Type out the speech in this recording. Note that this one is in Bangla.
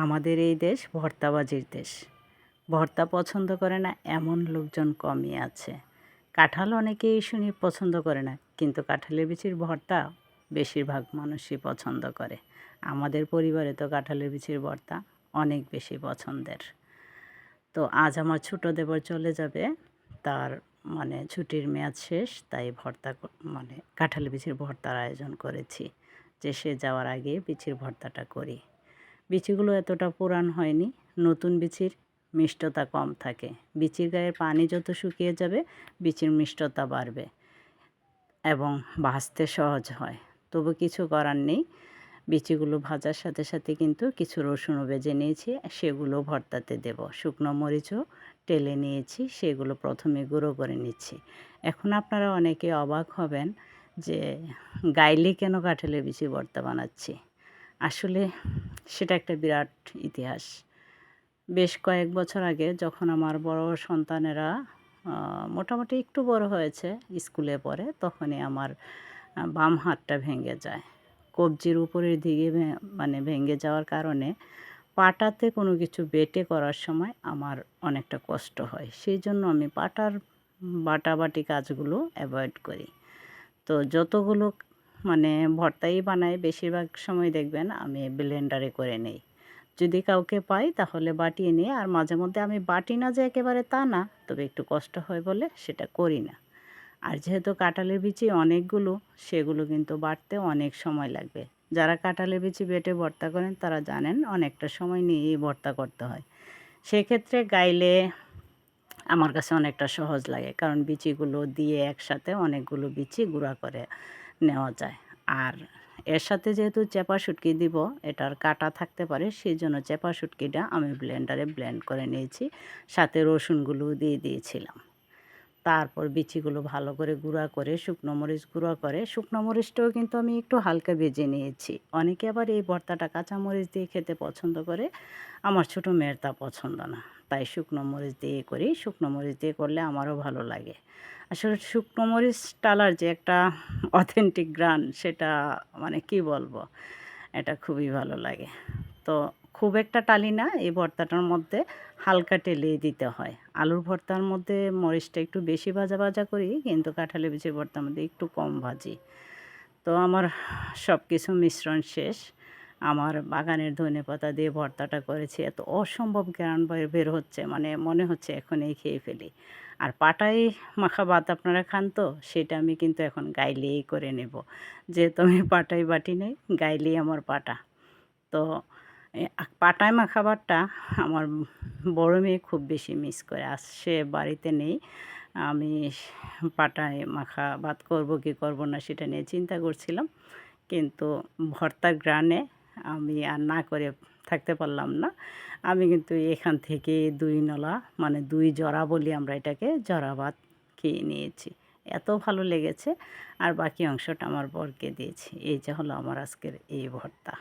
আমাদের এই দেশ ভর্তাবাজির দেশ। ভর্তা পছন্দ করে না এমন লোকজন কমই আছে। কাঁঠাল অনেকেই শুনি পছন্দ করে না, কিন্তু কাঁঠালের বিচির ভর্তা বেশিরভাগ মানুষই পছন্দ করে। আমাদের পরিবারে তো কাঁঠালের বিচির ভর্তা অনেক বেশি পছন্দের। তো আজ আমার ছোট দেবর চলে যাবে, তার ছুটির মেয়াদ শেষ, তাই কাঁঠালের বিচির ভর্তার আয়োজন করেছি যে সে যাওয়ার আগে বিচির ভর্তাটা করি। বিচিগুলো এতটা পুরান হয়নি, নতুন বিচির মিষ্টতা কম থাকে। বিচির গায়ের পানি যত শুকিয়ে যাবে বিচির মিষ্টতা বাড়বে এবং ভাজতে সহজ হয়। তবু কিছু করার নেই, বিচিগুলো ভাজার সাথে সাথে কিন্তু কিছু রসুনও ভেজে নিয়েছি, সেগুলো ভর্তাতে দেব। শুকনো মরিচও টেলে নিয়েছি, সেগুলো প্রথমে গুঁড়ো করে নিচ্ছি। এখন আপনারা অনেকে অবাক হবেন যে গাইলে কেন কাঁঠালের বিচি ভর্তা বানাচ্ছি। আসলে সেটা একটা বিরাট ইতিহাস। বেশ কয়েক বছর আগে যখন আমার বড় সন্তানেরা মোটামুটি একটু বড় হয়েছে, স্কুলে পড়ে, তখনই আমার বাম হাতটা ভেঙে যায়। কবজির উপরের দিকে ভেঙে যাওয়ার কারণে পাটাতে কোনো কিছু বেটে করার সময় আমার অনেকটা কষ্ট হয়। সেই জন্য আমি পাটার বাটাবাটি কাজগুলো অ্যাভয়েড করি। তো যতগুলো ভর্তাই বানাই, বেশিরভাগ সময় দেখবেন আমি ব্লেন্ডারে করে নেই। যদি কাউকে পাই তাহলে বাটিয়ে নিই, আর মাঝে মধ্যে আমি বাটি না যে একেবারে তা না, তবে একটু কষ্ট হয় বলে সেটা করি না। আর যেহেতু কাঁঠালের বিচি অনেকগুলো, সেগুলো কিন্তু বাটতে অনেক সময় লাগবে। যারা কাঁঠালের বিচি বেটে ভর্তা করেন তারা জানেন অনেকটা সময় নিয়েই ভর্তা করতে হয়। সেক্ষেত্রে গাইলে আমার কাছে অনেকটা সহজ লাগে, কারণ বিচিগুলো দিয়ে একসাথে অনেকগুলো বিচি গুঁড়া করে নেওয়া যায়। আর এর সাথে যেহেতু চেপা শুটকি দিব, এটার কাঁটা থাকতে পারে, সেই জন্য চেপা শুটকিটা আমি ব্লেন্ডারে ব্লেন্ড করে নিয়েছি, সাথে রসুনগুলোও দিয়ে দিয়েছিলাম। তারপর বিচিগুলো ভালো করে গুঁড়া করে শুকনো মরিচ গুঁড়া করে, শুকনো মরিচটাও কিন্তু আমি একটু হালকা ভেজে নিয়েছি। অনেকে আবার এই ভর্তাটা কাঁচা মরিচ দিয়ে খেতে পছন্দ করে, আমার ছোটো মেয়ের তা পছন্দ না, তাই শুকনো মরিচ দিয়ে করি। শুকনো মরিচ দিয়ে করলে আমারও ভালো লাগে। আসলে শুকনো মরিচ টালার যে একটা অথেন্টিক ঘ্রাণ, সেটা কি বলবো, এটা খুবই ভালো লাগে। তো খুব একটা টালি না, এই ভর্তাটার মধ্যে হালকা টেলেই দিতে হয়। আলুর ভর্তার মধ্যে মরিচটা একটু বেশি ভাজা ভাজা করি, কিন্তু কাঁঠালের বিচির ভর্তার মধ্যে একটু কম ভাজি। তো আমার সব কিছু মিশ্রণ শেষ। আমার বাগানের ধনেপাতা দিয়ে ভর্তাটা করেছি, এত অসম্ভব ঘ্রাণ বের হচ্ছে, মনে হচ্ছে এখনই খেয়ে ফেলি। আর পাটাই মাখা ভাত আপনারা খান তো, সেটা আমি কিন্তু এখন গাইলেই করে নেব। যেহেতু আমি পাটাই বাটি নেই, গাইলেই আমার পাটা। তো পাটায় মাখা ভাতটা আমার বড় মেয়ে খুব বেশি মিস করে। আজ সে বাড়িতে নেই। আমি পাটায় মাখা ভাত করব কি করব না সেটা নিয়ে চিন্তা করছিলাম, কিন্তু ভর্তার ঘ্রাণে আমি আর না করে থাকতে পারলাম না। আমি কিন্তু এখান থেকে ২ নলা, ২ জরা বলি আমরা এটাকে, জরা ভাত খেয়ে নিয়েছি। এত ভালো লেগেছে, আর বাকি অংশটা আমার বরকে দিয়েছি। এই যে হলো আমার আজকের এই ভর্তা।